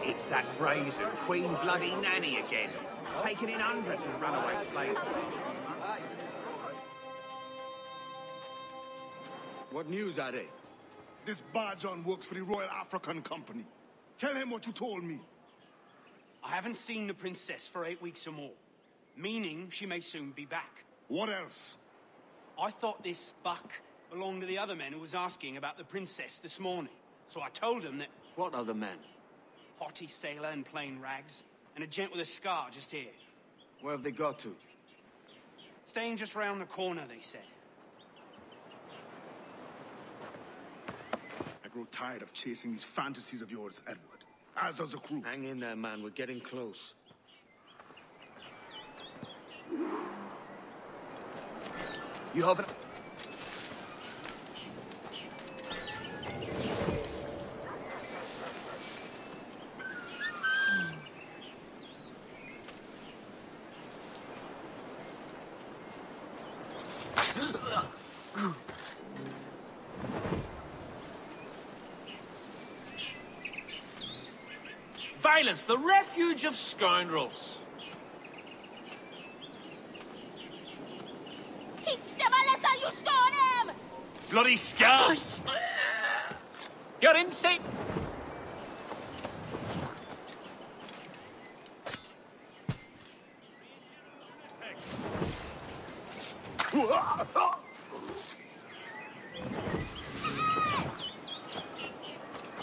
It's that brazen Queen Bloody Nanny again, taking in hundreds of runaway slaves. What news are they? This Barjon works for the Royal African Company. Tell him what you told me. I haven't seen the princess for 8 weeks or more, meaning she may soon be back. What else? I thought this buck belonged to the other men who was asking about the princess this morning. So I told him that... What other men? Haughty sailor in plain rags, and a gent with a scar just here. Where have they got to? Staying just round the corner, they said. I grow tired of chasing these fantasies of yours, Edward. As does the crew. Hang in there, man. We're getting close. You haven't... Violence, the refuge of scoundrels. You saw them! Bloody scabs! You're insane!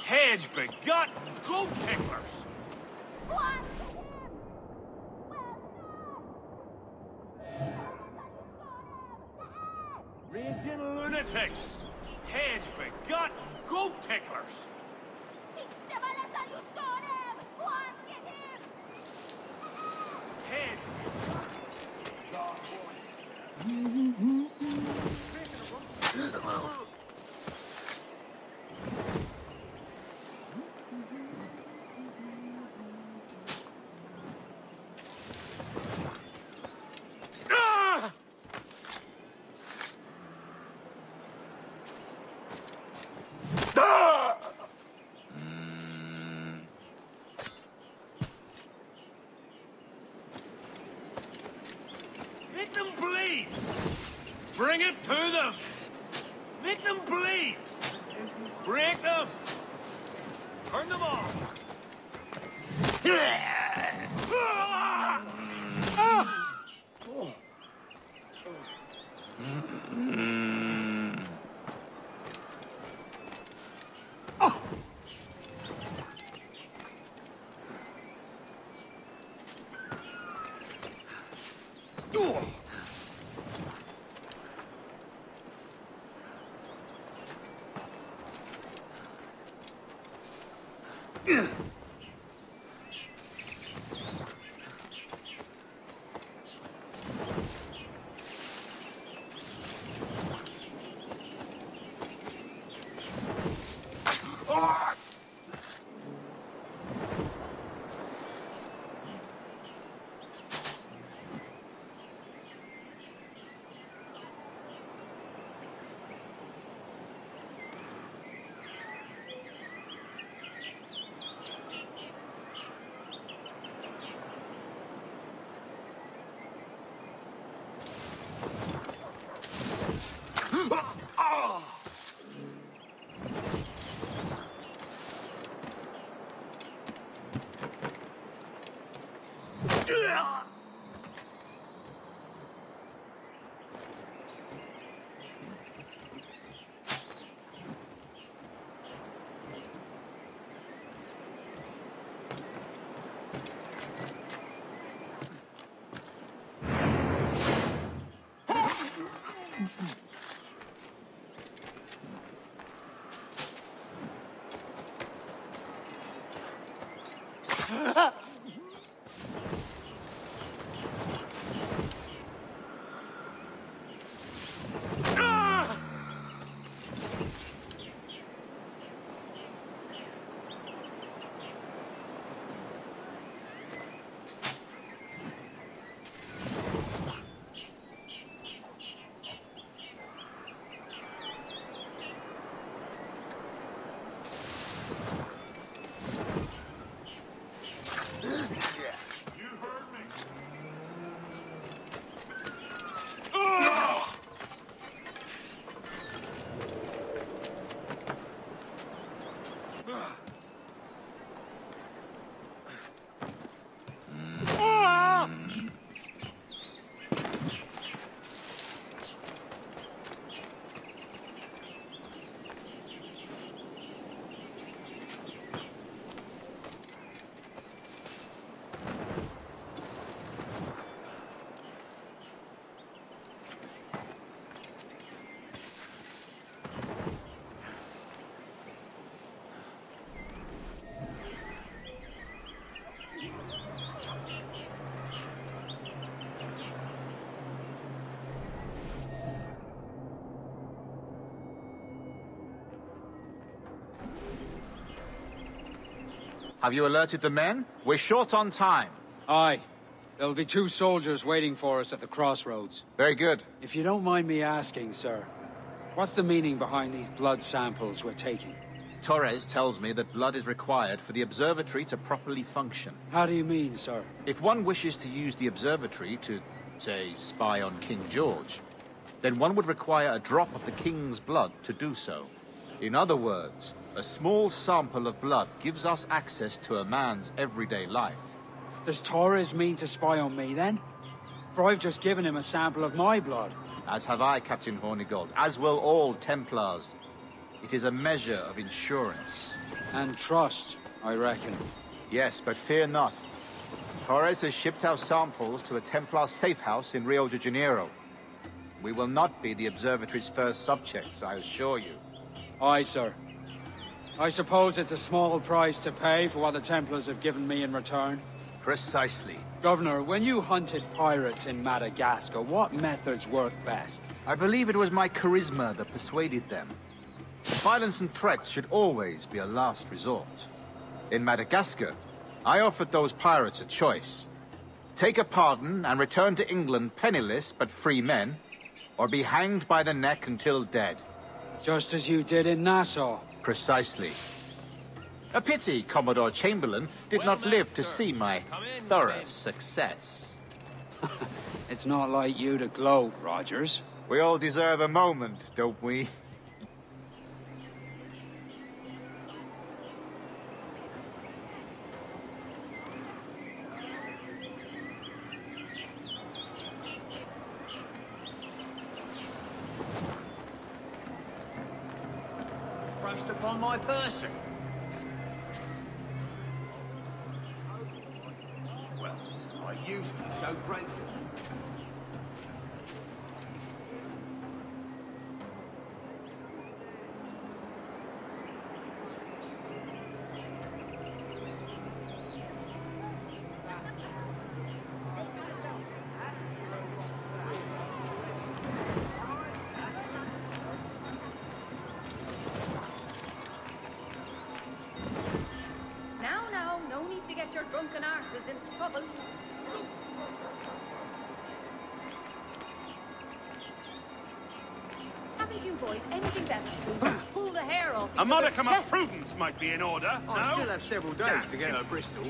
Hedge begot goat ticklers! Raging lunatics! Hedge begot goat ticklers! Make them bleed! Bring it to them! Make them bleed! Break them! Turn them off! Have you alerted the men? We're short on time. Aye. There'll be 2 soldiers waiting for us at the crossroads. Very good. If you don't mind me asking, sir, what's the meaning behind these blood samples we're taking? Torres tells me that blood is required for the observatory to properly function. How do you mean, sir? If one wishes to use the observatory to, say, spy on King George, then one would require a drop of the king's blood to do so. In other words, a small sample of blood gives us access to a man's everyday life. Does Torres mean to spy on me, then? For I've just given him a sample of my blood. As have I, Captain Hornigold, as will all Templars. It is a measure of insurance. And trust, I reckon. Yes, but fear not. Torres has shipped our samples to a Templar safe house in Rio de Janeiro. We will not be the observatory's first subjects, I assure you. Aye, sir. I suppose it's a small price to pay for what the Templars have given me in return. Precisely. Governor, when you hunted pirates in Madagascar, what methods worked best? I believe it was my charisma that persuaded them. Violence and threats should always be a last resort. In Madagascar, I offered those pirates a choice. Take a pardon and return to England penniless but free men, or be hanged by the neck until dead. Just as you did in Nassau. Precisely. A pity Commodore Chamberlain did not live to see my thorough success. It's not like you to gloat, Rogers. We all deserve a moment, don't we? Thrust upon my person. Well, I used to be so grateful. Now, no need to get your drunken arses into trouble. Haven't you boys anything better to do? Pull the hair off A each other's modicum of chest. prudence might be in order, I still no? have several days to get her Bristol.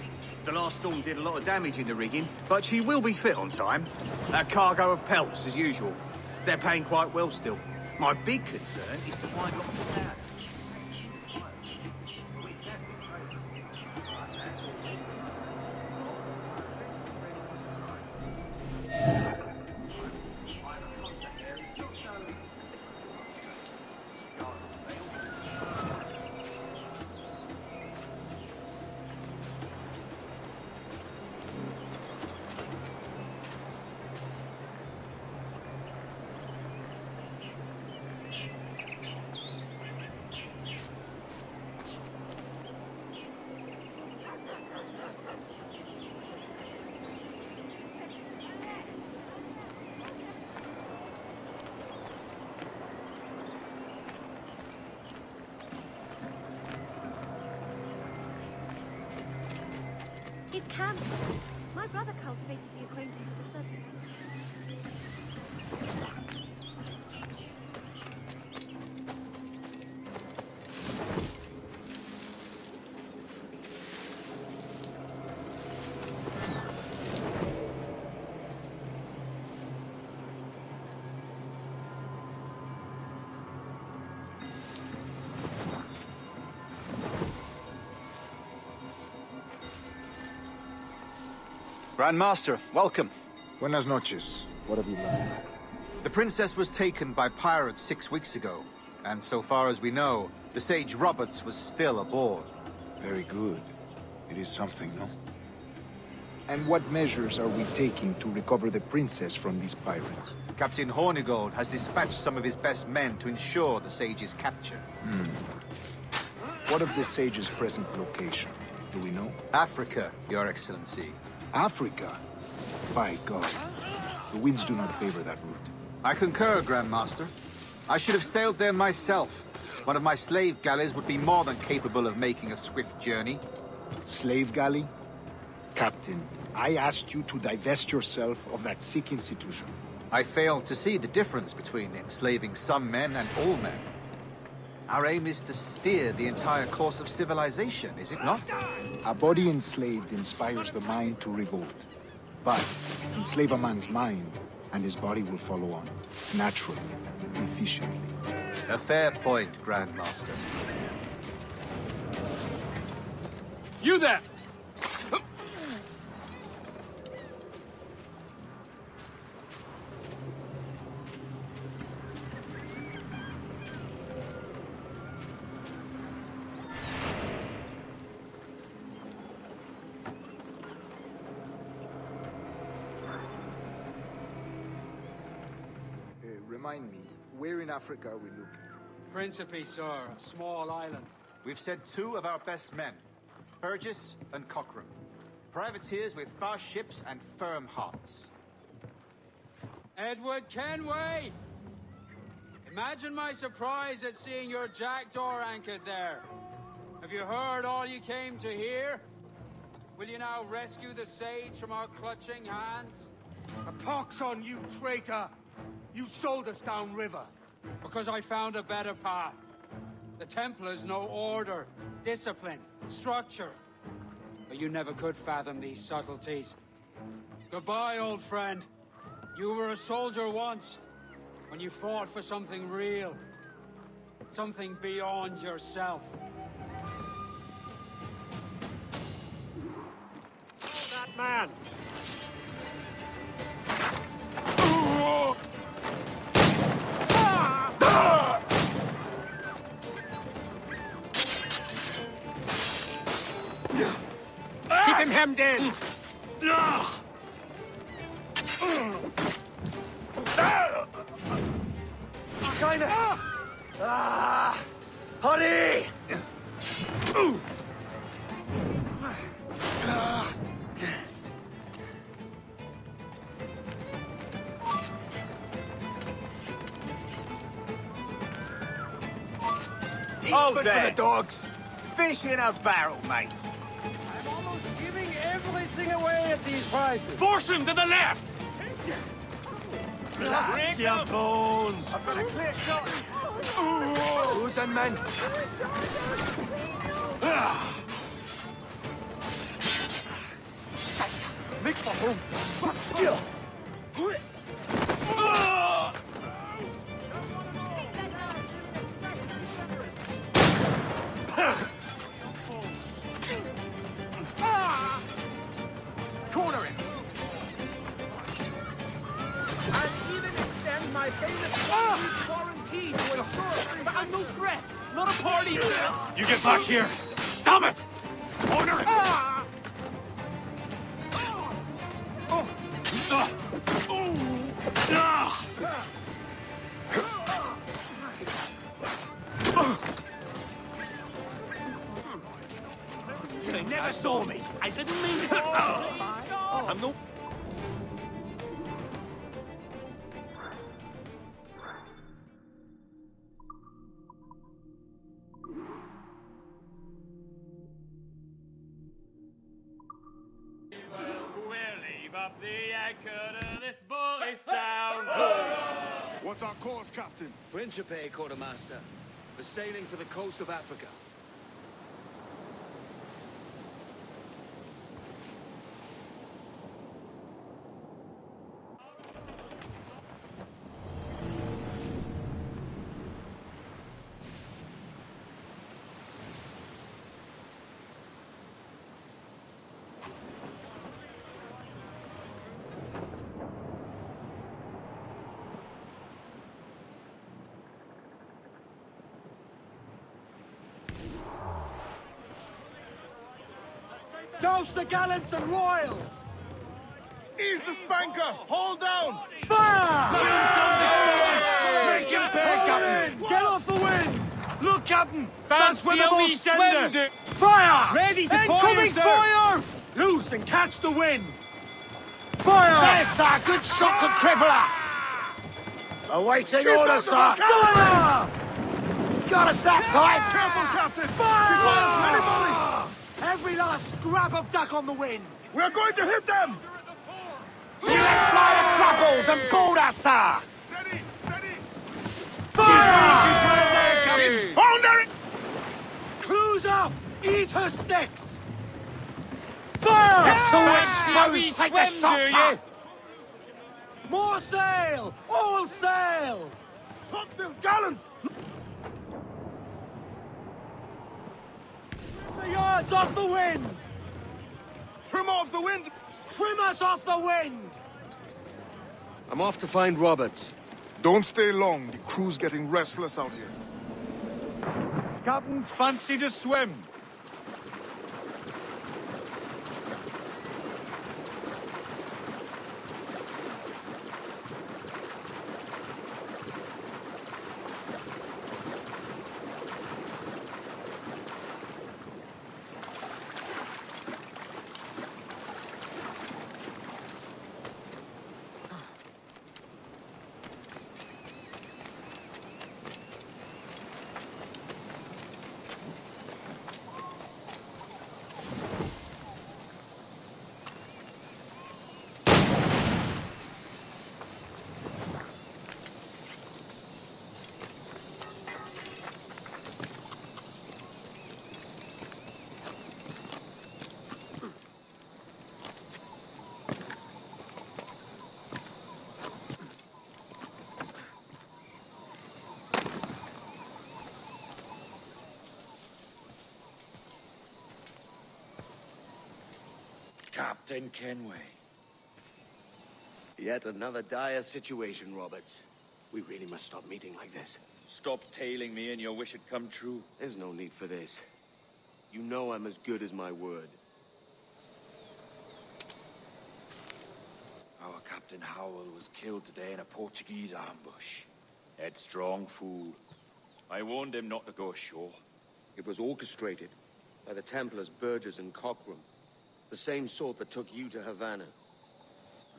The last storm did a lot of damage in the rigging, but she will be fit on time. A cargo of pelts, as usual. They're paying quite well still. My big concern is to find lots of powder. It can. My brother cultivated the acquaintance of the subject. Grand Master, welcome. Buenas noches. What have you learned? The princess was taken by pirates 6 weeks ago, and so far as we know, the Sage Roberts was still aboard. Very good. It is something, no? And what measures are we taking to recover the princess from these pirates? Captain Hornigold has dispatched some of his best men to ensure the Sage's capture. What of the Sage's present location? Do we know? Africa, Your Excellency. Africa? By God. The winds do not favor that route. I concur, Grand Master. I should have sailed there myself. One of my slave galleys would be more than capable of making a swift journey. Slave galley? Captain, I asked you to divest yourself of that sick institution. I failed to see the difference between enslaving some men and all men. Our aim is to steer the entire course of civilization, is it not? A body enslaved inspires the mind to revolt. But enslave a man's mind, and his body will follow on. Naturally, efficiently. A fair point, Grandmaster. You there! Remind me, where in Africa are we looking? Principe, sir, a small island. We've sent 2 of our best men, Burgess and Cochrane. Privateers with fast ships and firm hearts. Edward Kenway! Imagine my surprise at seeing your jackdaw anchored there. Have you heard all you came to hear? Will you now rescue the sage from our clutching hands? A pox on you, traitor! You sold us downriver. Because I found a better path. The Templars know order, discipline, structure. But you never could fathom these subtleties. Goodbye, old friend. You were a soldier once, when you fought for something real. Something beyond yourself. That man! Keep him hemmed in! China! Honey! Hold there! For the dogs! Fish in a barrel, mates! I'm almost giving everything away at these prices! Force him to the left! Break your bones! I've got a clear shot! Who's in, men? Make for home! Corner him! I'll even extend my famous quarantine to ensure that I'm no threat, not a party! You get back here! Damn it! Corner him! They never saw me! I didn't mean it! I'm no... We'll leave up the anchor to this bully sound. What's our course, Captain? Principe, Quartermaster. We're sailing for the coast of Africa. Douse the gallants and royals! Ease the spanker! Hold down! Fire! Break him back, Captain! Get off the wind! Look, Captain! That's where the boats swim! Fire! Ready to Incoming fire! Loose and catch the wind! Fire! Yes, sir! Good shot, good crippler! Awaiting orders, sir! Fire! Got us that time! Careful, Captain! Fire! Requires many volleys! Every last scrap of duck on the wind! We're going to hit them! You let fly the grapples and board us, sir! Steady, steady! Fire! Founder! Clues up! Eat her sticks! Fire! So exposed, take the shots, sir! More sail! All sail! Topsails, gallants! The yards off the wind! Trim off the wind! Trim us off the wind! I'm off to find Roberts. Don't stay long. The crew's getting restless out here. Captain, fancy to swim. Captain Kenway. Yet another dire situation, Roberts. We really must stop meeting like this. Stop tailing me and your wish had come true. There's no need for this. You know I'm as good as my word. Our Captain Howell was killed today in a Portuguese ambush. Headstrong fool. I warned him not to go ashore. It was orchestrated by the Templars Burgess and Cockram. The same sort that took you to Havana.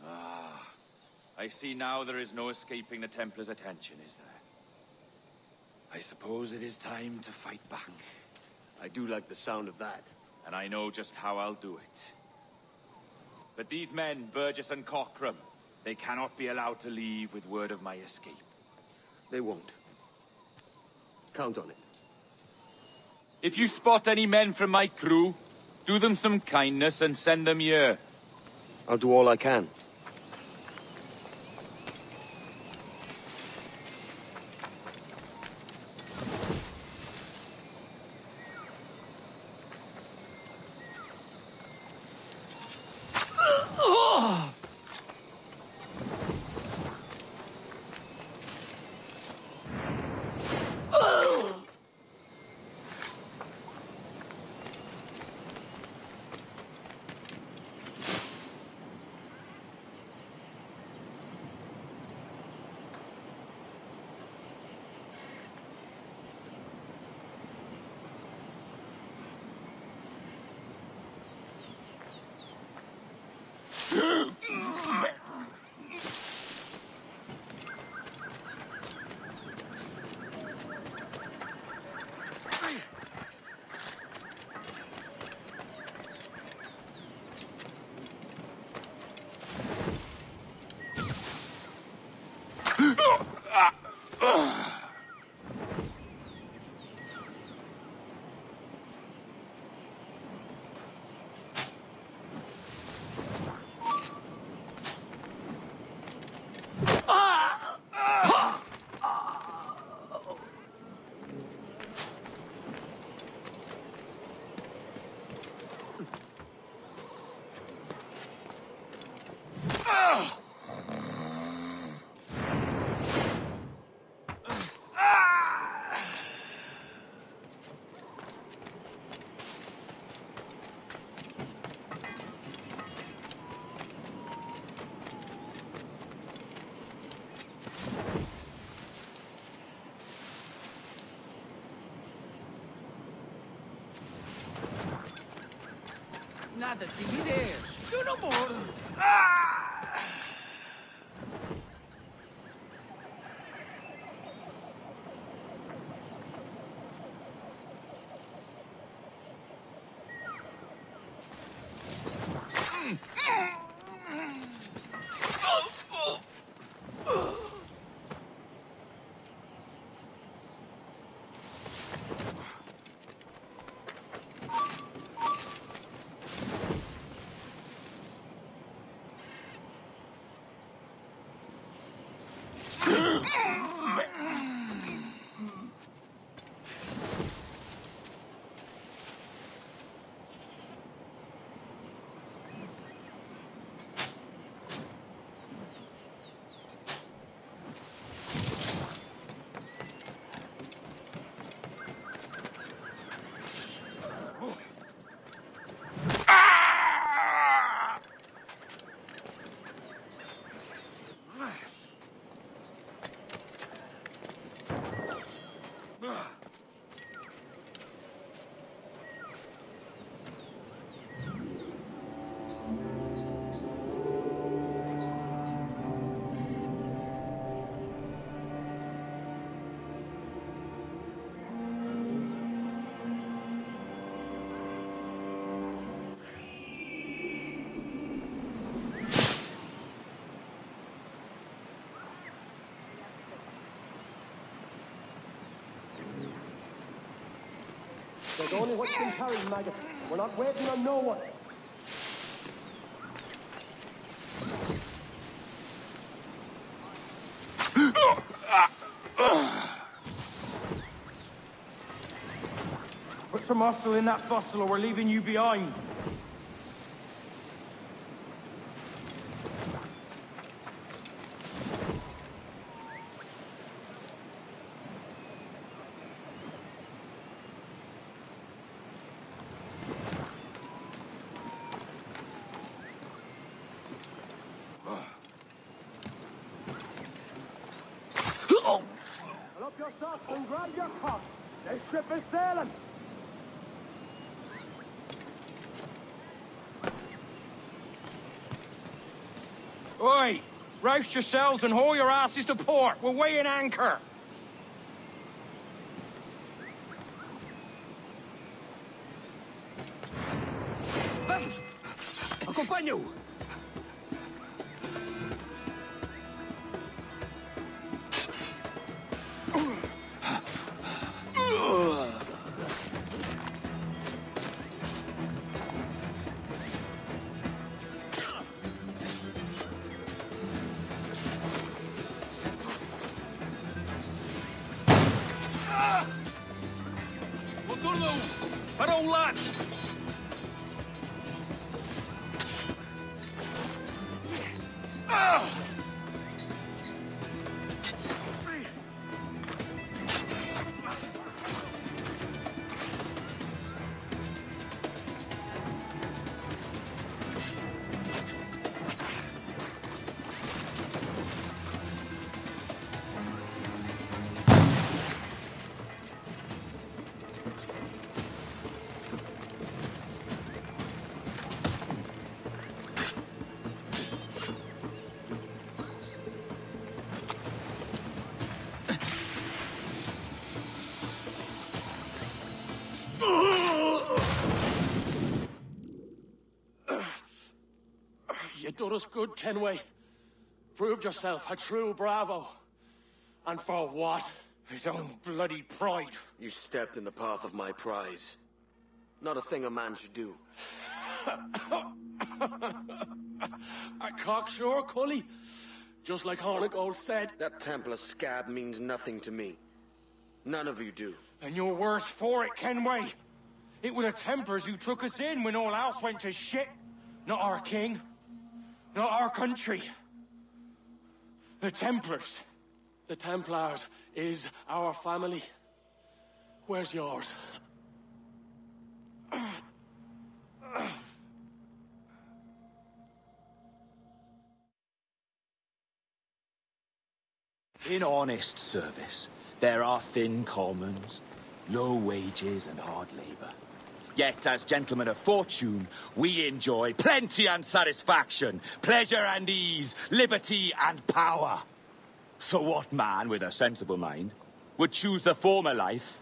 Ah, I see now there is no escaping the Templars' attention, is there? I suppose it is time to fight back. I do like the sound of that. And I know just how I'll do it. But these men, Burgess and Cockram, they cannot be allowed to leave with word of my escape. They won't. Count on it. If you spot any men from my crew, do them some kindness and send them here. I'll do all I can. Nada, sigue there. Do no more. There's only what's been carried, maggot. We're not waiting on no one. Put some muscle in that bustle or we're leaving you behind. Pull up your socks and grab your cock. This ship is sailing. Oi! Roust yourselves and haul your asses to port. We're weighing anchor. Vamos! Acompanho! Parou, lads! You done us good, Kenway. Proved yourself a true bravo. And for what? His own bloody pride. You stepped in the path of my prize. Not a thing a man should do. A cocksure, Cully. Just like Hornigold said. That Templar scab means nothing to me. None of you do. And you're worse for it, Kenway. It were the Templars who took us in when all else went to shit. Not our king. Not our country. The Templars. The Templars is our family. Where's yours? In honest service, there are thin commons, low wages and hard labour. Yet, as gentlemen of fortune, we enjoy plenty and satisfaction, pleasure and ease, liberty and power. So what man with a sensible mind would choose the former life,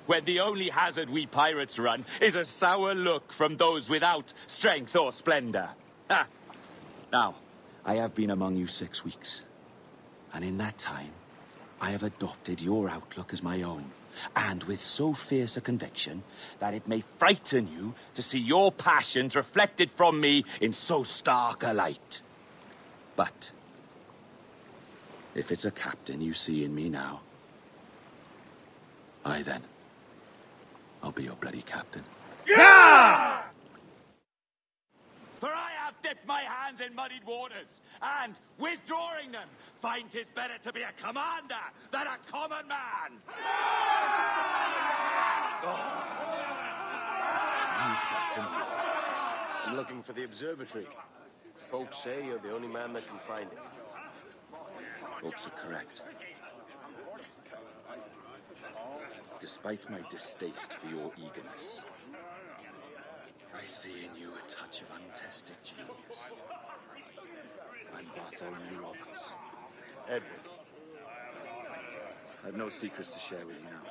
when the only hazard we pirates run is a sour look from those without strength or splendour? Ha! Now, I have been among you 6 weeks, and in that time, I have adopted your outlook as my own. And with so fierce a conviction that it may frighten you to see your passions reflected from me in so stark a light. But if it's a captain you see in me now, aye then, I'll be your bloody captain. Yeah! For I have dipped my hands in muddied waters, and, withdrawing them, find 'tis better to be a commander than a common man! You frighten me with your persistence. I'm looking for the observatory. Folks say you're the only man that can find it. Hopes are correct. Despite my distaste for your eagerness, I see in you a touch of untested genius. I'm Bartholomew Roberts. Edward. I've no secrets to share with you now.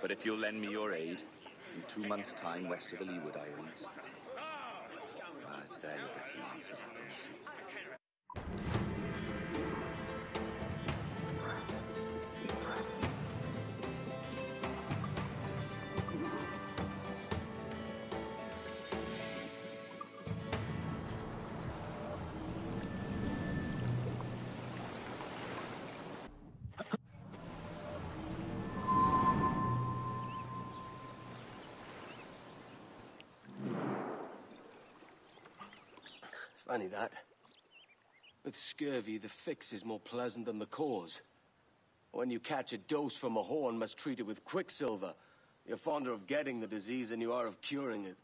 But if you'll lend me your aid, in 2 months' time west of the Leeward Islands, it's there you'll get some answers, I promise you. Funny that. With scurvy, the fix is more pleasant than the cause. When you catch a dose from a horn, must treat it with quicksilver. You're fonder of getting the disease than you are of curing it.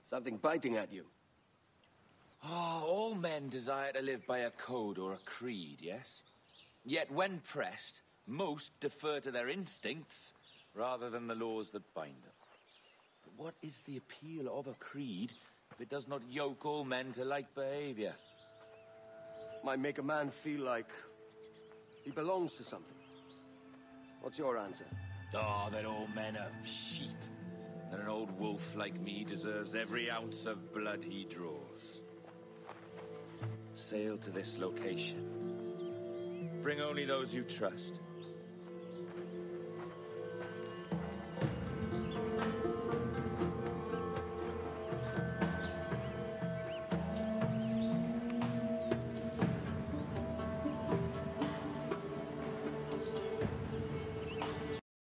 Something biting at you. Ah, all men desire to live by a code or a creed, yes? Yet when pressed, most defer to their instincts rather than the laws that bind them. But what is the appeal of a creed if it does not yoke all men to like behavior? Might make a man feel like he belongs to something. What's your answer? Oh, that all men are sheep. That an old wolf like me deserves every ounce of blood he draws. Sail to this location. Bring only those you trust.